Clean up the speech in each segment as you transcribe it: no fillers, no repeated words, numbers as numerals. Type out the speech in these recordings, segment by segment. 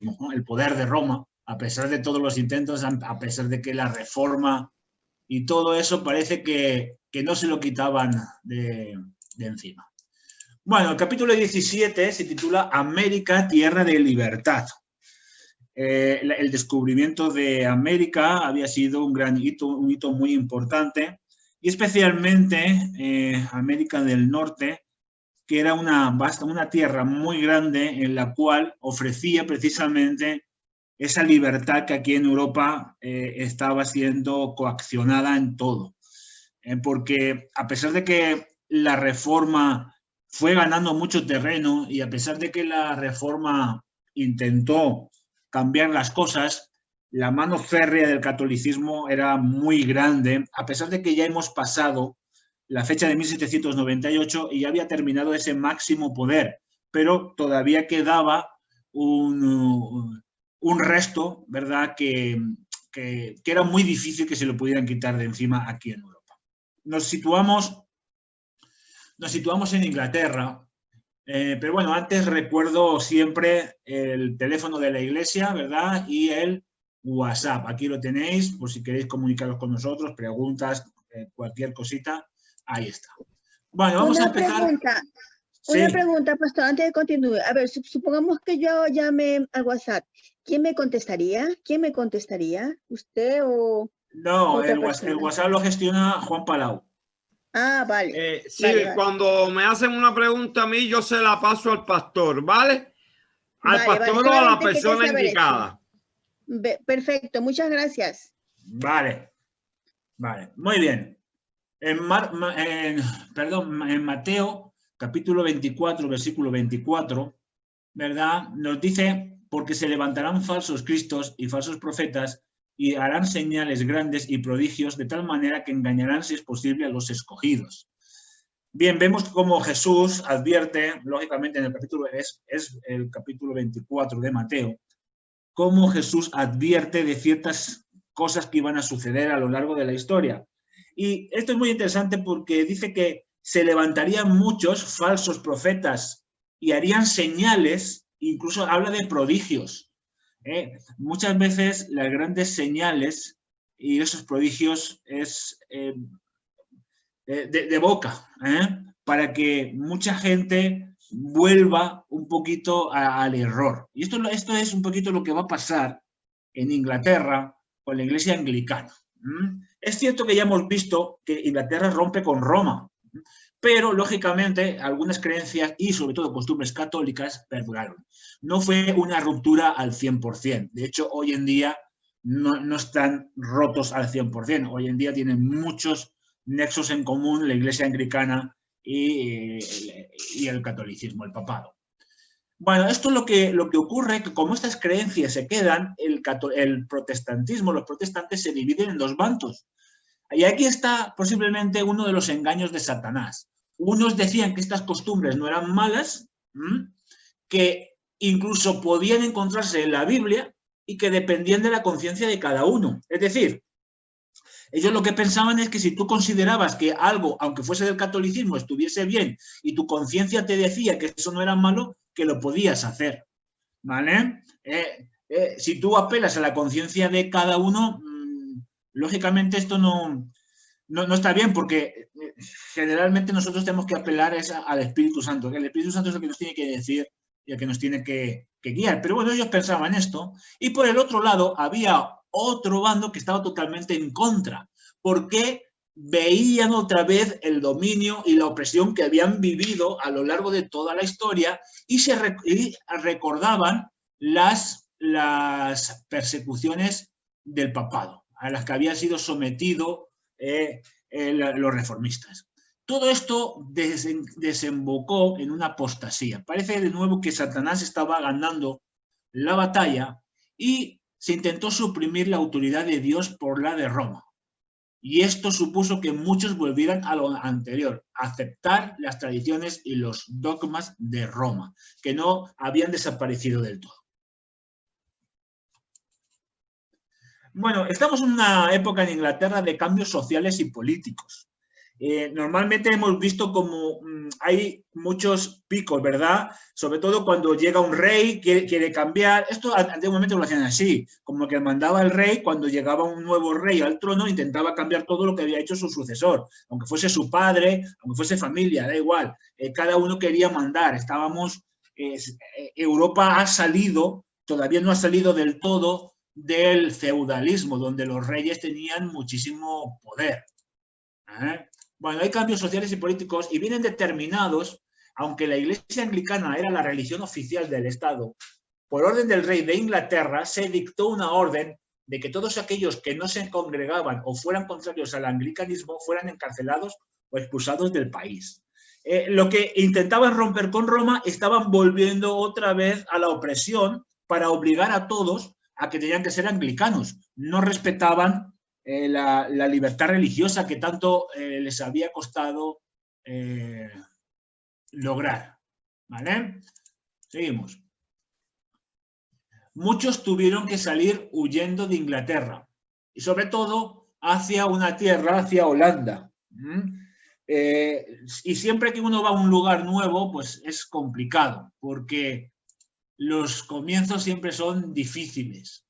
¿no? El poder de Roma, a pesar de todos los intentos, a pesar de que la reforma y todo eso parece que no se lo quitaban de encima. Bueno, el capítulo 17 se titula América, tierra de libertad. El descubrimiento de América había sido un gran hito, un hito muy importante, y especialmente América del Norte, que era una tierra muy grande en la cual ofrecía precisamente esa libertad que aquí en Europa estaba siendo coaccionada en todo. Porque a pesar de que la reforma fue ganando mucho terreno y a pesar de que la reforma intentó cambiar las cosas, la mano férrea del catolicismo era muy grande, a pesar de que ya hemos pasado la fecha de 1798 y ya había terminado ese máximo poder, pero todavía quedaba un resto, ¿verdad?, que era muy difícil que se lo pudieran quitar de encima aquí en Europa. Nos situamos en Inglaterra, pero bueno, antes recuerdo siempre el teléfono de la iglesia, ¿verdad?, y el WhatsApp. Aquí lo tenéis, por si queréis comunicaros con nosotros, preguntas, cualquier cosita, ahí está. Bueno, vamos a empezar. Una pregunta, pastor, antes de continuar. A ver, supongamos que yo llame al WhatsApp. ¿Quién me contestaría? ¿Usted o No, otra el WhatsApp lo gestiona Juan Palau. Ah, vale. Sí, vale. Cuando me hacen una pregunta a mí, yo se la paso al pastor, ¿vale? Al pastor o a la persona indicada. Perfecto, muchas gracias. Vale, muy bien. En Mateo, capítulo 24, versículo 24, ¿verdad? Nos dice, porque se levantarán falsos cristos y falsos profetas y harán señales grandes y prodigios de tal manera que engañarán, si es posible, a los escogidos. Bien, vemos cómo Jesús advierte, lógicamente en el capítulo, es el capítulo 24 de Mateo, cómo Jesús advierte de ciertas cosas que iban a suceder a lo largo de la historia. Y esto es muy interesante porque dice que se levantarían muchos falsos profetas y harían señales, incluso habla de prodigios. Muchas veces las grandes señales y esos prodigios es de boca, para que mucha gente vuelva un poquito al error. Y esto es un poquito lo que va a pasar en Inglaterra con la iglesia anglicana. Es cierto que ya hemos visto que Inglaterra rompe con Roma, pero lógicamente algunas creencias y sobre todo costumbres católicas perduraron. No fue una ruptura al 100%. De hecho, hoy en día no están rotos al 100%. Hoy en día tienen muchos nexos en común la iglesia anglicana y el catolicismo, el papado. Bueno, esto es lo que ocurre, que como estas creencias se quedan, el protestantismo, los protestantes se dividen en dos bandos. Y aquí está posiblemente uno de los engaños de Satanás. Unos decían que estas costumbres no eran malas, que incluso podían encontrarse en la Biblia y que dependían de la conciencia de cada uno. Es decir, ellos lo que pensaban es que si tú considerabas que algo, aunque fuese del catolicismo, estuviese bien y tu conciencia te decía que eso no era malo, que lo podías hacer, ¿vale? Si tú apelas a la conciencia de cada uno, lógicamente esto no está bien, porque generalmente nosotros tenemos que apelar al Espíritu Santo, que el Espíritu Santo es el que nos tiene que decir y el que nos tiene que guiar. Pero bueno, ellos pensaban esto, y por el otro lado había otro bando que estaba totalmente en contra, porque veían otra vez el dominio y la opresión que habían vivido a lo largo de toda la historia y recordaban las persecuciones del papado, a las que habían sido sometidos los reformistas. Todo esto desembocó en una apostasía. Parece de nuevo que Satanás estaba ganando la batalla y se intentó suprimir la autoridad de Dios por la de Roma. Y esto supuso que muchos volvieran a lo anterior, a aceptar las tradiciones y los dogmas de Roma, que no habían desaparecido del todo. Bueno, estamos en una época en Inglaterra de cambios sociales y políticos. Normalmente hemos visto como hay muchos picos, ¿verdad? Sobre todo cuando llega un rey, quiere cambiar. Esto antiguamente lo hacían así, como que mandaba el rey, cuando llegaba un nuevo rey al trono, intentaba cambiar todo lo que había hecho su sucesor, aunque fuese su padre, aunque fuese familia, da igual. Cada uno quería mandar. Europa ha salido, todavía no ha salido del todo del feudalismo, donde los reyes tenían muchísimo poder. Bueno, hay cambios sociales y políticos y vienen determinados, aunque la Iglesia anglicana era la religión oficial del Estado, por orden del rey de Inglaterra se dictó una orden de que todos aquellos que no se congregaban o fueran contrarios al anglicanismo fueran encarcelados o expulsados del país. Lo que intentaban romper con Roma estaban volviendo otra vez a la opresión para obligar a todos a que tenían que ser anglicanos. No respetaban la libertad religiosa que tanto les había costado lograr. ¿Vale? Seguimos. Muchos tuvieron que salir huyendo de Inglaterra y sobre todo hacia una tierra, hacia Holanda. Y siempre que uno va a un lugar nuevo, pues es complicado porque los comienzos siempre son difíciles.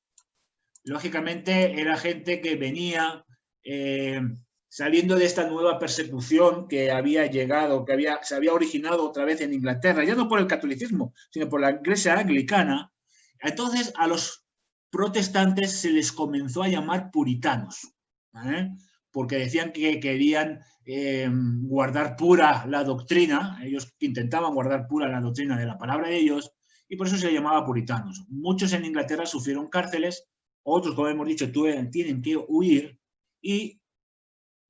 Lógicamente era gente que venía saliendo de esta nueva persecución que había llegado, se había originado otra vez en Inglaterra, ya no por el catolicismo, sino por la Iglesia anglicana. Entonces a los protestantes se les comenzó a llamar puritanos, ¿vale? Porque decían que querían guardar pura la doctrina, ellos intentaban guardar pura la doctrina de la palabra de Dios, y por eso se les llamaba puritanos. Muchos en Inglaterra sufrieron cárceles, otros, como hemos dicho, tienen que huir y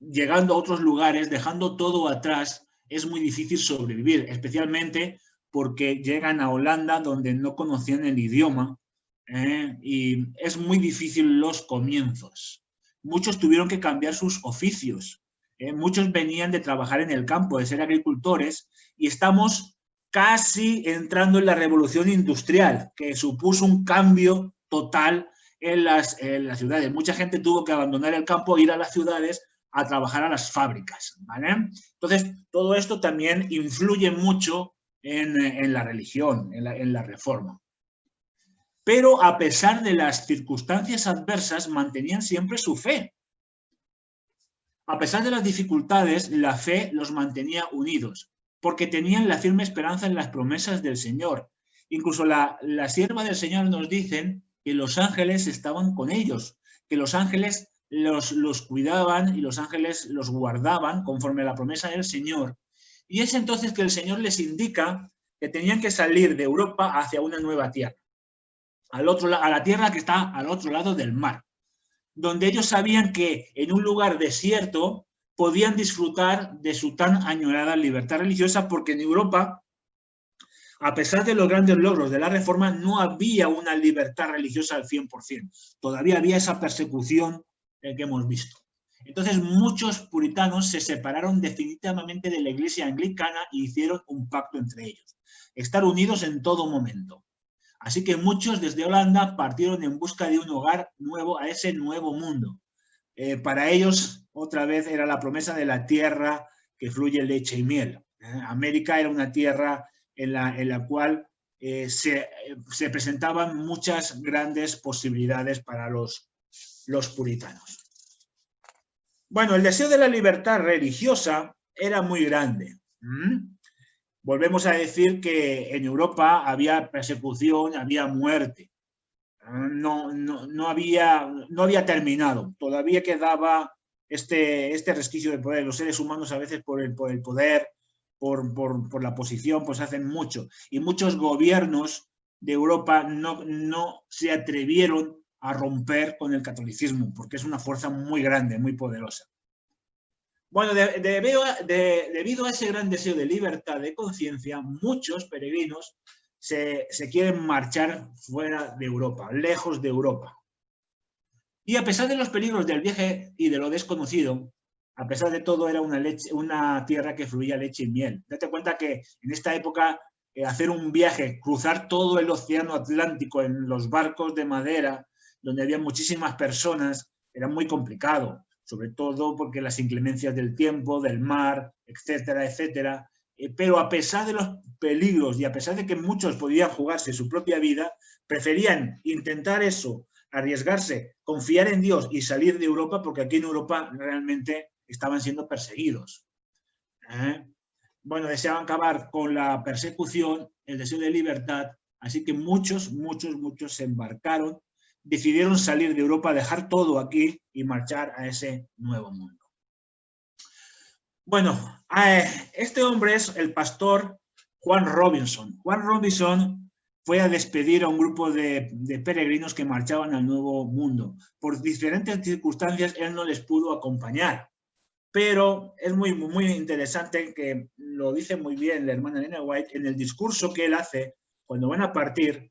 llegando a otros lugares, dejando todo atrás, es muy difícil sobrevivir, especialmente porque llegan a Holanda donde no conocían el idioma y es muy difícil los comienzos. Muchos tuvieron que cambiar sus oficios, muchos venían de trabajar en el campo, de ser agricultores y estamos casi entrando en la revolución industrial, que supuso un cambio total en las ciudades. Mucha gente tuvo que abandonar el campo e ir a las ciudades a trabajar a las fábricas, ¿vale? Entonces, todo esto también influye mucho en la religión, en la reforma. Pero a pesar de las circunstancias adversas, mantenían siempre su fe. A pesar de las dificultades, la fe los mantenía unidos, porque tenían la firme esperanza en las promesas del Señor. Incluso la sierva del Señor nos dicen que los ángeles estaban con ellos, que los ángeles los cuidaban y los ángeles los guardaban conforme a la promesa del Señor. Y es entonces que el Señor les indica que tenían que salir de Europa hacia una nueva tierra, a la tierra que está al otro lado del mar, donde ellos sabían que en un lugar desierto podían disfrutar de su tan añorada libertad religiosa, porque en Europa, a pesar de los grandes logros de la Reforma, no había una libertad religiosa al 100%. Todavía había esa persecución que hemos visto. Entonces muchos puritanos se separaron definitivamente de la Iglesia anglicana y hicieron un pacto entre ellos. Estar unidos en todo momento. Así que muchos desde Holanda partieron en busca de un hogar nuevo a ese nuevo mundo. Para ellos, otra vez, era la promesa de la tierra que fluye leche y miel. América era una tierra en la cual se presentaban muchas grandes posibilidades para los puritanos. Bueno, el deseo de la libertad religiosa era muy grande. Volvemos a decir que en Europa había persecución, había muerte. No había terminado. Todavía quedaba este resquicio de poder. Los seres humanos a veces por el poder, por la posición, pues hacen mucho. Y muchos gobiernos de Europa no se atrevieron a romper con el catolicismo, porque es una fuerza muy grande, muy poderosa. Bueno, debido a ese gran deseo de libertad de conciencia, muchos peregrinos se quieren marchar fuera de Europa, lejos de Europa. Y a pesar de los peligros del viaje y de lo desconocido, a pesar de todo era una tierra que fluía leche y miel. Date cuenta que en esta época hacer un viaje, cruzar todo el océano Atlántico en los barcos de madera, donde había muchísimas personas, era muy complicado. sobre todo porque las inclemencias del tiempo, del mar, etcétera, etcétera. Pero a pesar de los peligros y a pesar de que muchos podían jugarse su propia vida, preferían intentar eso, arriesgarse, confiar en Dios y salir de Europa, porque aquí en Europa realmente estaban siendo perseguidos. Bueno, deseaban acabar con la persecución, el deseo de libertad, así que muchos se embarcaron, decidieron salir de Europa, dejar todo aquí y marchar a ese nuevo mundo. Bueno, este hombre es el pastor Juan Robinson. Juan Robinson fue a despedir a un grupo de peregrinos que marchaban al Nuevo Mundo. Por diferentes circunstancias, él no les pudo acompañar. Pero es muy interesante, que lo dice muy bien la hermana Elena White en el discurso que él hace cuando van a partir.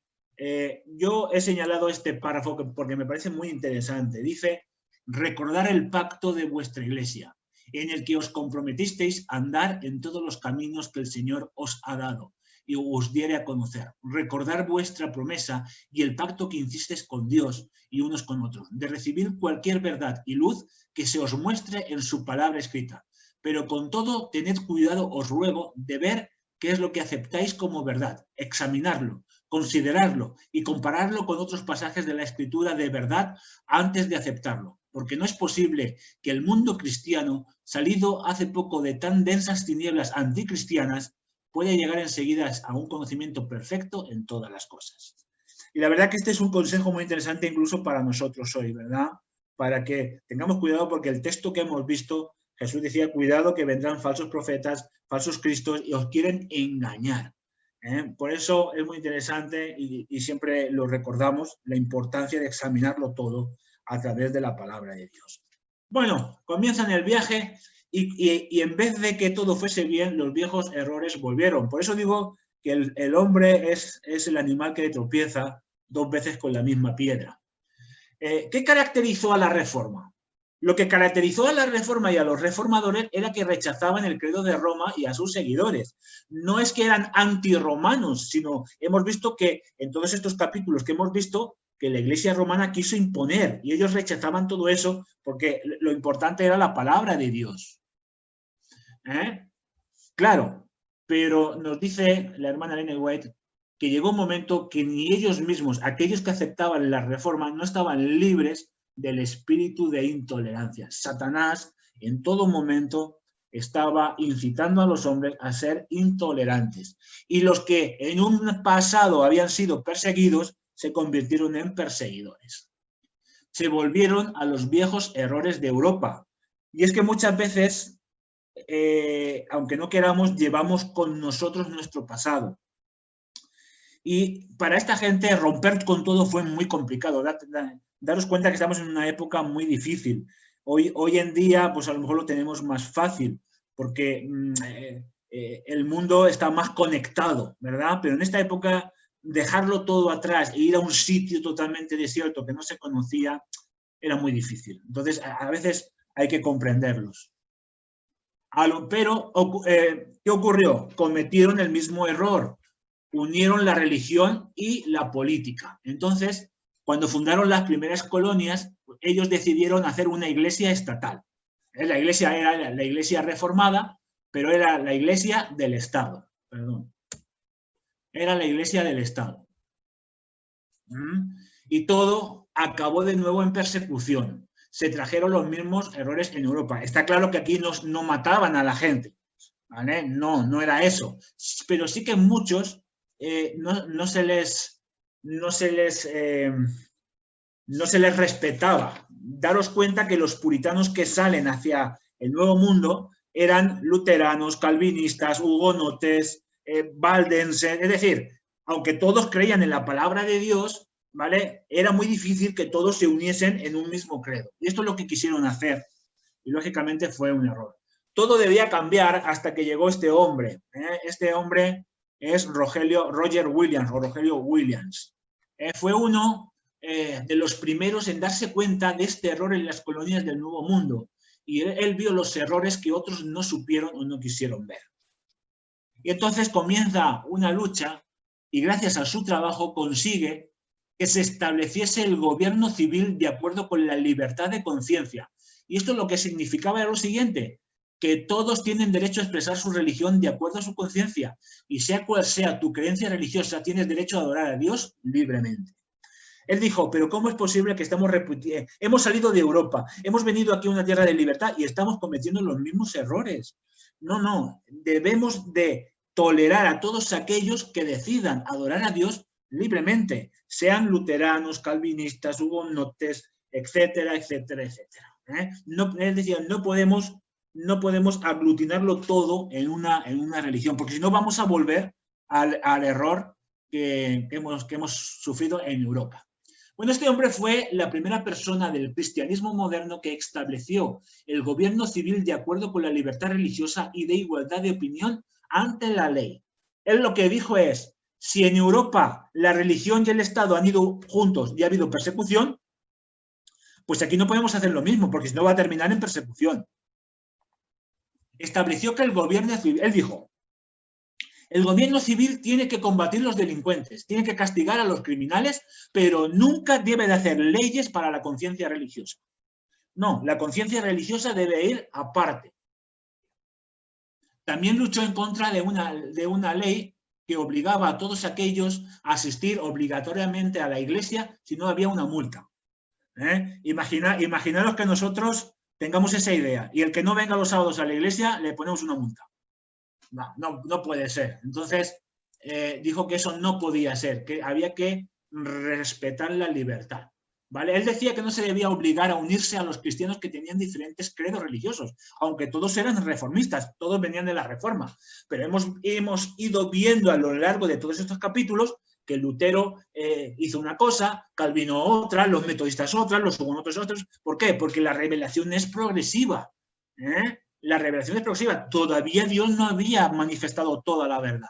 Yo he señalado este párrafo porque me parece muy interesante. Dice: recordar el pacto de vuestra iglesia, en el que os comprometisteis a andar en todos los caminos que el Señor os ha dado y os diere a conocer. Recordar vuestra promesa y el pacto que hicisteis con Dios y unos con otros, de recibir cualquier verdad y luz que se os muestre en su palabra escrita. Pero con todo, tened cuidado, os ruego, de ver qué es lo que aceptáis como verdad, examinarlo, considerarlo y compararlo con otros pasajes de la Escritura de verdad antes de aceptarlo, porque no es posible que el mundo cristiano, salido hace poco de tan densas tinieblas anticristianas, pueda llegar enseguida a un conocimiento perfecto en todas las cosas. Y la verdad que este es un consejo muy interesante incluso para nosotros hoy, ¿verdad? Para que tengamos cuidado, porque el texto que hemos visto, Jesús decía: cuidado que vendrán falsos profetas, falsos cristos y os quieren engañar. Por eso es muy interesante y siempre lo recordamos, la importancia de examinarlo todo a través de la palabra de Dios. Bueno, comienzan el viaje y en vez de que todo fuese bien, los viejos errores volvieron. Por eso digo que el hombre es el animal que tropieza 2 veces con la misma piedra. ¿Qué caracterizó a la Reforma? Lo que caracterizó a la Reforma y a los reformadores era que rechazaban el credo de Roma y a sus seguidores. No es que eran antirromanos, sino hemos visto que en todos estos capítulos que hemos visto, que la Iglesia romana quiso imponer, y ellos rechazaban todo eso porque lo importante era la palabra de Dios. Claro, pero nos dice la hermana Elena White que llegó un momento que ni ellos mismos, aquellos que aceptaban la Reforma, no estaban libres del espíritu de intolerancia. Satanás en todo momento estaba incitando a los hombres a ser intolerantes. Y los que en un pasado habían sido perseguidos, se convirtieron en perseguidores. Se volvieron a los viejos errores de Europa. Y es que muchas veces, aunque no queramos, llevamos con nosotros nuestro pasado. Y para esta gente romper con todo fue muy complicado. Daros cuenta que estamos en una época muy difícil. Hoy en día, pues a lo mejor lo tenemos más fácil, porque el mundo está más conectado, ¿verdad? Pero en esta época, dejarlo todo atrás e ir a un sitio totalmente desierto que no se conocía era muy difícil. Entonces, a veces hay que comprenderlos. Pero, ¿qué ocurrió? Cometieron el mismo error. Unieron la religión y la política. Entonces, cuando fundaron las primeras colonias, ellos decidieron hacer una iglesia estatal. La iglesia era la iglesia reformada, pero era la iglesia del Estado. Perdón. Era la iglesia del Estado. Y todo acabó de nuevo en persecución. Se trajeron los mismos errores en Europa. Está claro que aquí no mataban a la gente, ¿vale? No era eso. Pero sí que muchos no se les respetaba. Daros cuenta que los puritanos que salen hacia el Nuevo Mundo eran luteranos, calvinistas, hugonotes, valdenses. Es decir, aunque todos creían en la palabra de Dios, ¿vale? Era muy difícil que todos se uniesen en un mismo credo. Y esto es lo que quisieron hacer. Y lógicamente fue un error. Todo debía cambiar hasta que llegó este hombre. Este hombre es Roger Williams o Rogelio Williams. Fue uno de los primeros en darse cuenta de este error en las colonias del Nuevo Mundo. Y él vio los errores que otros no supieron o no quisieron ver. Y entonces comienza una lucha y gracias a su trabajo consigue que se estableciese el gobierno civil de acuerdo con la libertad de conciencia. Y esto lo que significaba era lo siguiente, que todos tienen derecho a expresar su religión de acuerdo a su conciencia, y sea cual sea tu creencia religiosa, tienes derecho a adorar a Dios libremente. Él dijo, pero ¿cómo es posible que hemos salido de Europa, hemos venido aquí a una tierra de libertad y estamos cometiendo los mismos errores? No, debemos de tolerar a todos aquellos que decidan adorar a Dios libremente, sean luteranos, calvinistas, hugonotes, etcétera, etcétera, etcétera. No, es decir, no podemos aglutinarlo todo en una religión, porque si no vamos a volver al error que hemos sufrido en Europa. Bueno, este hombre fue la primera persona del cristianismo moderno que estableció el gobierno civil de acuerdo con la libertad religiosa y de igualdad de opinión ante la ley. Él lo que dijo es, si en Europa la religión y el Estado han ido juntos y ha habido persecución, pues aquí no podemos hacer lo mismo, porque si no va a terminar en persecución. Estableció que el gobierno civil, él dijo, el gobierno civil tiene que combatir los delincuentes, tiene que castigar a los criminales, pero nunca debe de hacer leyes para la conciencia religiosa. No, la conciencia religiosa debe ir aparte. También luchó en contra de una ley que obligaba a todos aquellos a asistir obligatoriamente a la iglesia si no había una multa. Imaginaros que nosotros tengamos esa idea y el que no venga los sábados a la iglesia le ponemos una multa. No puede ser. Entonces, dijo que eso no podía ser, que había que respetar la libertad. ¿Vale? Él decía que no se debía obligar a unirse a los cristianos que tenían diferentes credos religiosos, aunque todos eran reformistas, todos venían de la Reforma. Pero hemos ido viendo a lo largo de todos estos capítulos que Lutero hizo una cosa, Calvino otra, los metodistas otra, los hugonotes otros. ¿Por qué? Porque la revelación es progresiva. La revelación es progresiva. Todavía Dios no había manifestado toda la verdad.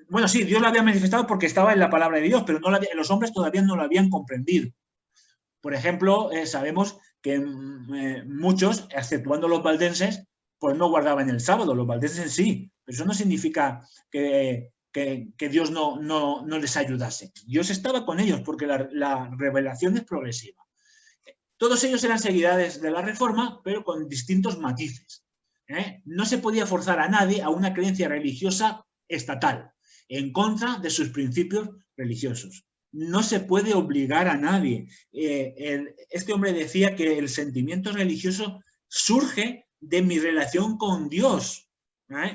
Bueno, sí, Dios lo había manifestado porque estaba en la palabra de Dios, pero los hombres todavía no lo habían comprendido. Por ejemplo, sabemos que muchos, exceptuando los valdenses, pues no guardaban el sábado, los valdenses sí, pero eso no significa que Dios no les ayudase. Dios estaba con ellos porque la revelación es progresiva. Todos ellos eran seguidores de la Reforma, pero con distintos matices. No se podía forzar a nadie a una creencia religiosa estatal, en contra de sus principios religiosos. No se puede obligar a nadie. Este hombre decía que el sentimiento religioso surge de mi relación con Dios,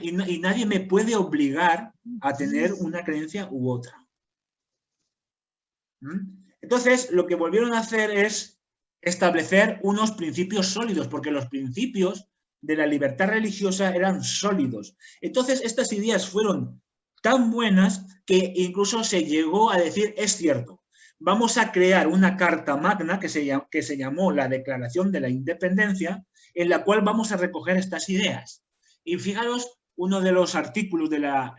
y nadie me puede obligar a tener una creencia u otra. Entonces, lo que volvieron a hacer es establecer unos principios sólidos, porque los principios de la libertad religiosa eran sólidos. Entonces, estas ideas fueron tan buenas que incluso se llegó a decir, es cierto, vamos a crear una carta magna que se llamó la Declaración de la Independencia, en la cual vamos a recoger estas ideas. Y fijaros, uno de los artículos de la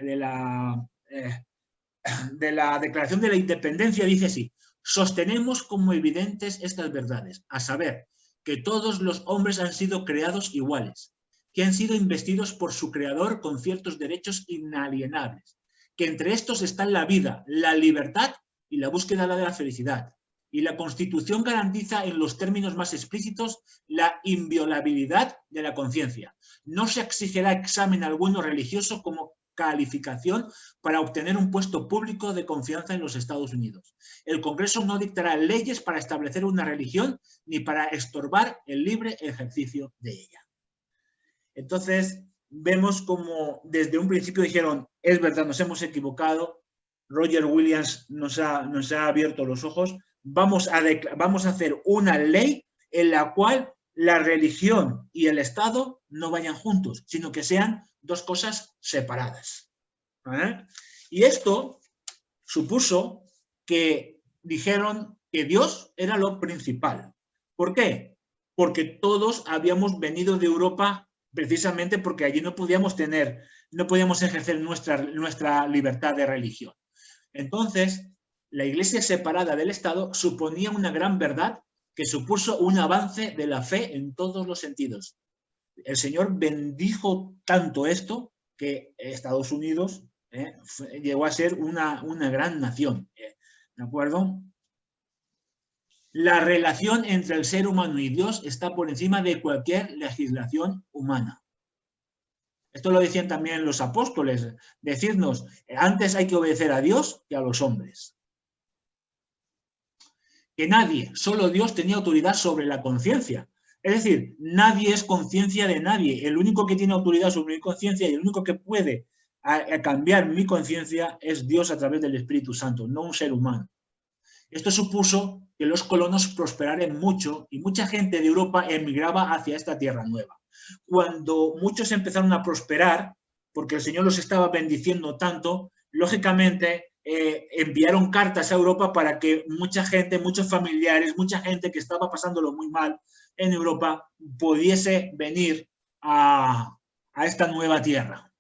Declaración de la Independencia dice así: sostenemos como evidentes estas verdades, a saber, que todos los hombres han sido creados iguales, que han sido investidos por su creador con ciertos derechos inalienables, que entre estos están la vida, la libertad y la búsqueda de la felicidad. Y la Constitución garantiza en los términos más explícitos la inviolabilidad de la conciencia. No se exigirá examen alguno religioso como calificación para obtener un puesto público de confianza en los Estados Unidos. El Congreso no dictará leyes para establecer una religión ni para estorbar el libre ejercicio de ella. Entonces, vemos como desde un principio dijeron, es verdad, nos hemos equivocado, Roger Williams nos ha abierto los ojos, vamos a hacer una ley en la cual la religión y el Estado no vayan juntos, sino que sean dos cosas separadas. Y esto supuso que dijeron que Dios era lo principal. ¿Por qué? Porque todos habíamos venido de Europa precisamente porque allí no podíamos ejercer nuestra libertad de religión. Entonces, la Iglesia separada del Estado suponía una gran verdad que supuso un avance de la fe en todos los sentidos. El Señor bendijo tanto esto que Estados Unidos llegó a ser una gran nación. ¿De acuerdo? La relación entre el ser humano y Dios está por encima de cualquier legislación humana. Esto lo decían también los apóstoles, decirnos, antes hay que obedecer a Dios que a los hombres. Que nadie, solo Dios tenía autoridad sobre la conciencia. Es decir, nadie es conciencia de nadie. El único que tiene autoridad sobre mi conciencia y el único que puede cambiar mi conciencia es Dios a través del Espíritu Santo, no un ser humano. Esto supuso que los colonos prosperaran mucho y mucha gente de Europa emigraba hacia esta tierra nueva. Cuando muchos empezaron a prosperar, porque el Señor los estaba bendiciendo tanto, lógicamente enviaron cartas a Europa para que mucha gente, muchos familiares, mucha gente que estaba pasándolo muy mal en Europa pudiese venir a esta nueva tierra.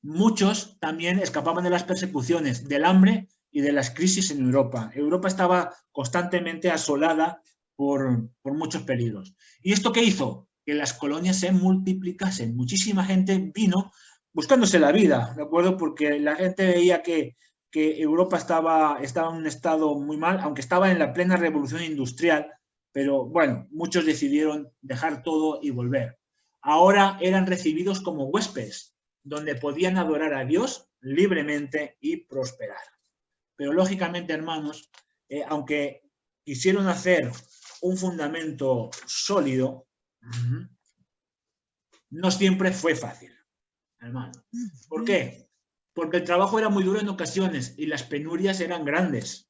Muchos también escapaban de las persecuciones, del hambre y de las crisis en Europa. Europa estaba constantemente asolada por muchos peligros. ¿Y esto qué hizo? Que las colonias se multiplicasen. Muchísima gente vino buscándose la vida, ¿de acuerdo? Porque la gente veía que Europa estaba en un estado muy mal, aunque estaba en la plena revolución industrial, pero bueno, muchos decidieron dejar todo y volver. Ahora eran recibidos como huéspedes, donde podían adorar a Dios libremente y prosperar. Pero lógicamente, hermanos, aunque quisieron hacer un fundamento sólido, no siempre fue fácil, hermano. ¿Por qué? Porque el trabajo era muy duro en ocasiones y las penurias eran grandes.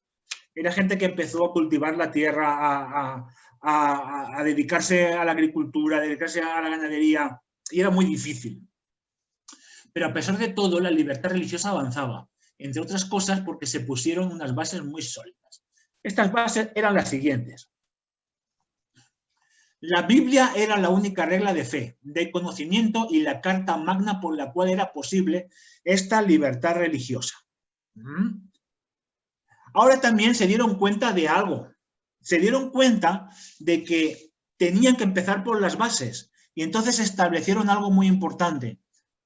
Era gente que empezó a cultivar la tierra, a dedicarse a la agricultura, a dedicarse a la ganadería, y era muy difícil. Pero a pesar de todo, la libertad religiosa avanzaba, entre otras cosas porque se pusieron unas bases muy sólidas. Estas bases eran las siguientes. La Biblia era la única regla de fe, de conocimiento y la carta magna por la cual era posible esta libertad religiosa. Ahora también se dieron cuenta de algo. Se dieron cuenta de que tenían que empezar por las bases y entonces establecieron algo muy importante.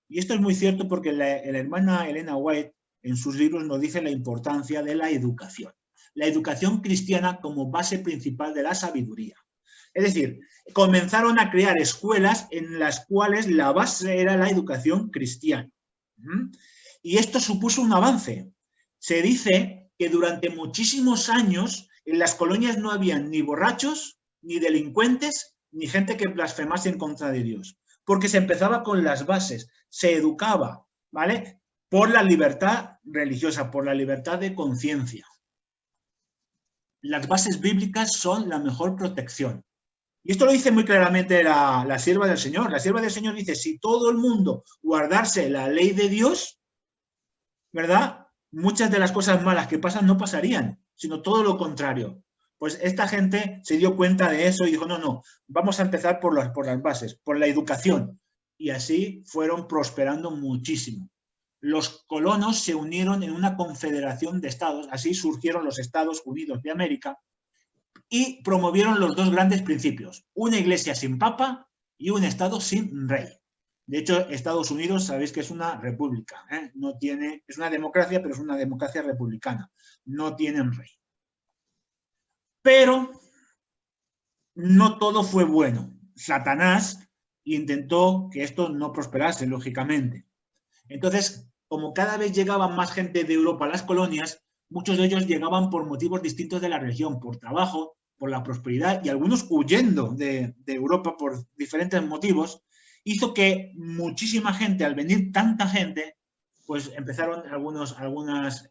Y esto es muy cierto porque la hermana Elena White en sus libros nos dice la importancia de la educación. La educación cristiana como base principal de la sabiduría. Es decir, comenzaron a crear escuelas en las cuales la base era la educación cristiana. Y esto supuso un avance. Se dice que durante muchísimos años en las colonias no había ni borrachos, ni delincuentes, ni gente que blasfemase en contra de Dios. Porque se empezaba con las bases, se educaba, ¿vale? Por la libertad religiosa, por la libertad de conciencia. Las bases bíblicas son la mejor protección. Y esto lo dice muy claramente la sierva del Señor. La sierva del Señor dice, si todo el mundo guardase la ley de Dios, ¿verdad? Muchas de las cosas malas que pasan no pasarían, sino todo lo contrario. Pues esta gente se dio cuenta de eso y dijo, no, vamos a empezar por las bases, por la educación. Y así fueron prosperando muchísimo. Los colonos se unieron en una confederación de estados, así surgieron los Estados Unidos de América, y promovieron los dos grandes principios, una iglesia sin papa y un estado sin rey. De hecho, Estados Unidos, sabéis que es una república, no tiene, es una democracia, pero es una democracia republicana, no tienen rey. Pero no todo fue bueno. Satanás intentó que esto no prosperase, lógicamente. Entonces, como cada vez llegaban más gente de Europa a las colonias, muchos de ellos llegaban por motivos distintos de la región, por trabajo, por la prosperidad, y algunos huyendo de Europa por diferentes motivos, hizo que muchísima gente, al venir tanta gente, pues empezaron algunas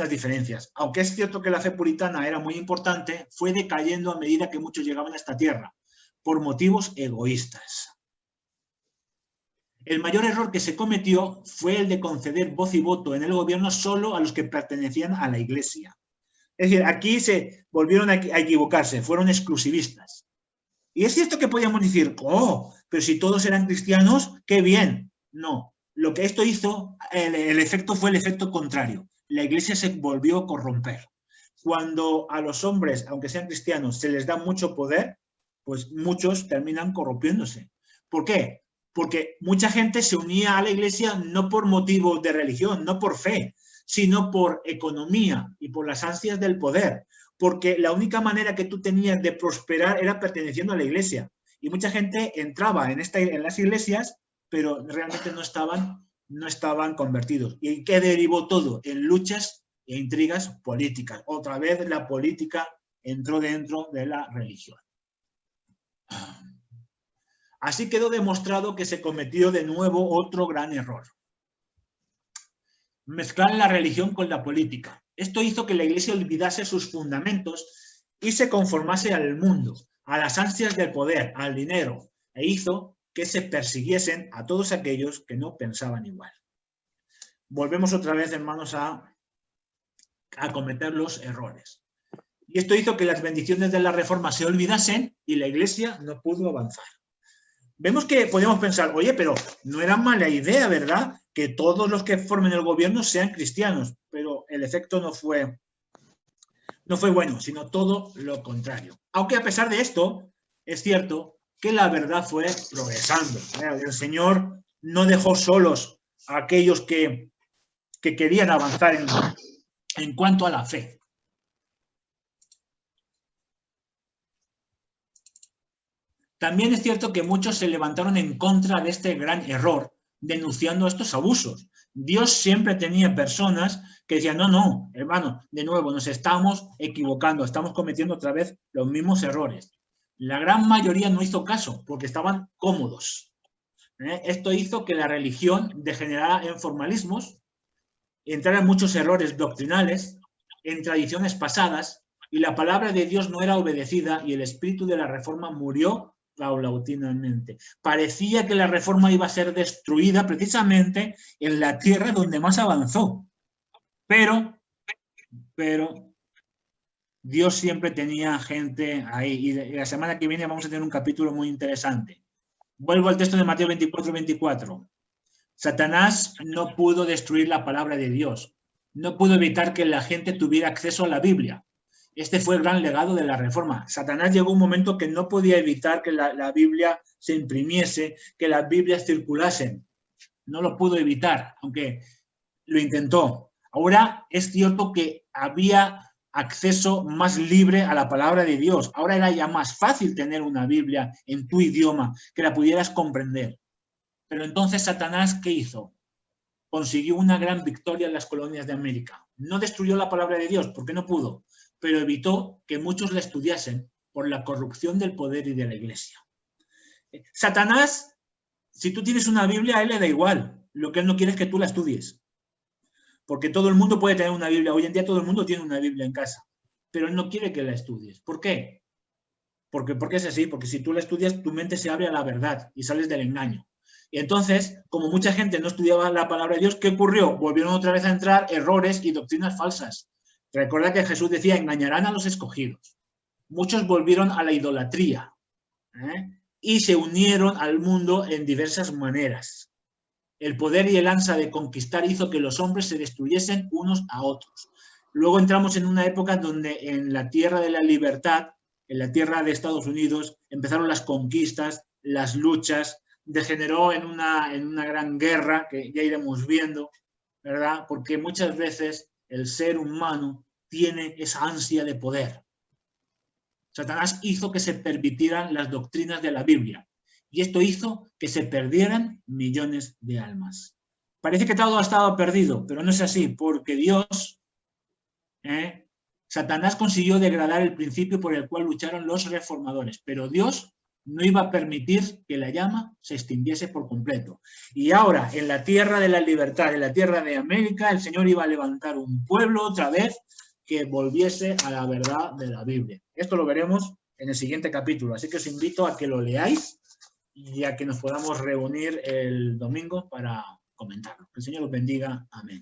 diferencias. Aunque es cierto que la fe puritana era muy importante, fue decayendo a medida que muchos llegaban a esta tierra, por motivos egoístas. El mayor error que se cometió fue el de conceder voz y voto en el gobierno solo a los que pertenecían a la iglesia. Es decir, aquí se volvieron a equivocarse, fueron exclusivistas. Y es cierto que podíamos decir, pero si todos eran cristianos, ¡qué bien! No, lo que esto hizo, el efecto fue el efecto contrario. La iglesia se volvió a corromper. Cuando a los hombres, aunque sean cristianos, se les da mucho poder, pues muchos terminan corrompiéndose. ¿Por qué? porque mucha gente se unía a la iglesia no por motivos de religión, no por fe, sino por economía y por las ansias del poder, porque la única manera que tú tenías de prosperar era perteneciendo a la iglesia. Y mucha gente entraba en las iglesias, pero realmente no estaban convertidos. ¿Y qué derivó todo? En luchas e intrigas políticas. Otra vez la política entró dentro de la religión. Así quedó demostrado que se cometió de nuevo otro gran error. Mezclar la religión con la política. Esto hizo que la iglesia olvidase sus fundamentos y se conformase al mundo, a las ansias del poder, al dinero, e hizo que se persiguiesen a todos aquellos que no pensaban igual. Volvemos otra vez, hermanos, a cometer los errores. Y esto hizo que las bendiciones de la Reforma se olvidasen y la iglesia no pudo avanzar. Vemos que podemos pensar, oye, pero no era mala idea, ¿verdad?, que todos los que formen el gobierno sean cristianos, pero el efecto no fue bueno, sino todo lo contrario. Aunque a pesar de esto, es cierto que la verdad fue progresando. El Señor no dejó solos a aquellos que querían avanzar en cuanto a la fe. También es cierto que muchos se levantaron en contra de este gran error, denunciando estos abusos. Dios siempre tenía personas que decían, no, hermano, de nuevo, nos estamos equivocando, estamos cometiendo otra vez los mismos errores. La gran mayoría no hizo caso, porque estaban cómodos. Esto hizo que la religión degenerara en formalismos, entrara en muchos errores doctrinales, en tradiciones pasadas, y la palabra de Dios no era obedecida, y el espíritu de la Reforma murió paulatinamente. Parecía que la Reforma iba a ser destruida precisamente en la tierra donde más avanzó. Pero Dios siempre tenía gente ahí. Y la semana que viene vamos a tener un capítulo muy interesante. Vuelvo al texto de Mateo 24:24. Satanás no pudo destruir la palabra de Dios. No pudo evitar que la gente tuviera acceso a la Biblia. Este fue el gran legado de la Reforma. Satanás llegó un momento que no podía evitar que la Biblia se imprimiese, que las Biblias circulasen. No lo pudo evitar, aunque lo intentó. Ahora es cierto que había acceso más libre a la palabra de Dios. Ahora era ya más fácil tener una Biblia en tu idioma, que la pudieras comprender. Pero entonces Satanás, ¿qué hizo? Consiguió una gran victoria en las colonias de América. No destruyó la palabra de Dios, porque no pudo, pero evitó que muchos la estudiasen por la corrupción del poder y de la iglesia. Satanás, si tú tienes una Biblia, a él le da igual. Lo que él no quiere es que tú la estudies. Porque todo el mundo puede tener una Biblia. Hoy en día todo el mundo tiene una Biblia en casa. Pero él no quiere que la estudies. ¿Por qué? Porque es así. Porque si tú la estudias, tu mente se abre a la verdad y sales del engaño. Y entonces, como mucha gente no estudiaba la palabra de Dios, ¿qué ocurrió? Volvieron otra vez a entrar errores y doctrinas falsas. Recuerda que Jesús decía, engañarán a los escogidos. Muchos volvieron a la idolatría y se unieron al mundo en diversas maneras. El poder y el ansia de conquistar hizo que los hombres se destruyesen unos a otros. Luego entramos en una época donde en la tierra de la libertad, en la tierra de Estados Unidos, empezaron las conquistas, las luchas, degeneró en una gran guerra que ya iremos viendo, ¿verdad? Porque muchas veces el ser humano tiene esa ansia de poder. Satanás hizo que se permitieran las doctrinas de la Biblia y esto hizo que se perdieran millones de almas. Parece que todo ha estado perdido, pero no es así, porque Dios, Satanás consiguió degradar el principio por el cual lucharon los reformadores, pero Dios no iba a permitir que la llama se extinguiese por completo. Y ahora, en la tierra de la libertad, en la tierra de América, el Señor iba a levantar un pueblo otra vez que volviese a la verdad de la Biblia. Esto lo veremos en el siguiente capítulo, así que os invito a que lo leáis y a que nos podamos reunir el domingo para comentarlo. Que el Señor os bendiga. Amén.